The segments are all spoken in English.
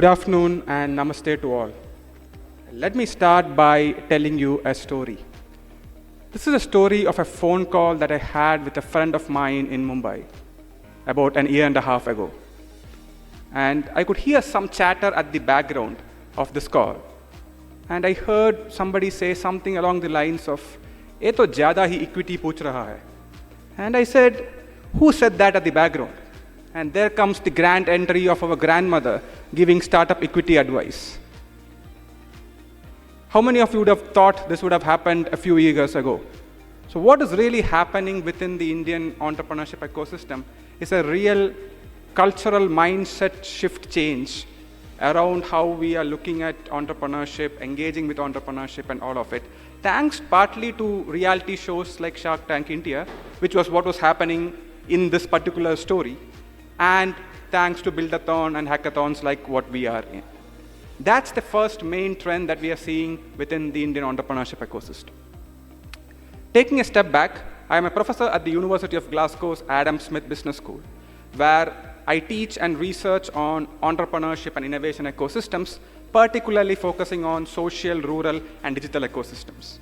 Good afternoon and namaste to all. Let me start by telling you a story. This is a story of a phone call that I had with a friend of mine in Mumbai about an year and a half ago. And I could hear some chatter at the background of this call. And I heard somebody say something along the lines of, "Ye to zyada hi equity pooch raha hai." And I said, "Who said that at the background?" And there comes the grand entry of our grandmother giving startup equity advice. How many of you would have thought this would have happened a few years ago? So what is really happening within the Indian entrepreneurship ecosystem is a real cultural mindset shift change around how we are looking at entrepreneurship, engaging with entrepreneurship and all of it. Thanks partly to reality shows like Shark Tank India, which was what was happening in this particular story, and thanks to Buildathon and hackathons like what we are in. That's the first main trend that we are seeing within the Indian entrepreneurship ecosystem. Taking a step back, I am a professor at the University of Glasgow's Adam Smith Business School, where I teach and research on entrepreneurship and innovation ecosystems, particularly focusing on social, rural, and digital ecosystems.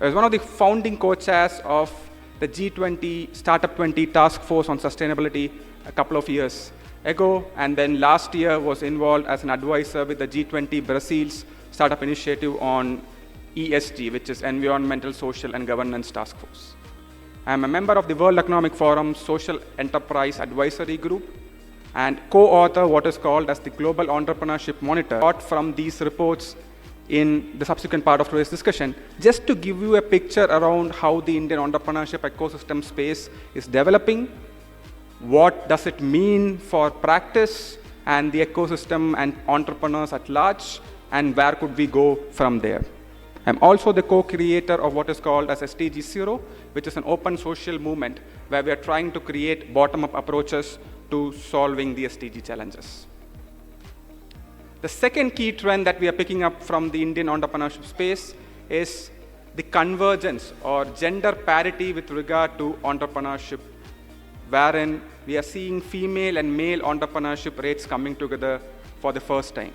I was one of the founding co-chairs of the G20 Startup 20 Task Force on Sustainability a couple of years ago, and then last year was involved as an advisor with the G20 Brazil's startup initiative on ESG, which is Environmental, Social, and Governance Task Force. I am a member of the World Economic Forum's Social Enterprise Advisory Group and co-author what is called as the Global Entrepreneurship Monitor, from these reports in the subsequent part of today's discussion, just to give you a picture around how the Indian entrepreneurship ecosystem space is developing, what does it mean for practice and the ecosystem and entrepreneurs at large, and where could we go from there. I'm also the co-creator of what is called as SDG Zero, which is an open social movement where we are trying to create bottom-up approaches to solving the SDG challenges. The second key trend that we are picking up from the Indian entrepreneurship space is the convergence or gender parity with regard to entrepreneurship, wherein we are seeing female and male entrepreneurship rates coming together for the first time.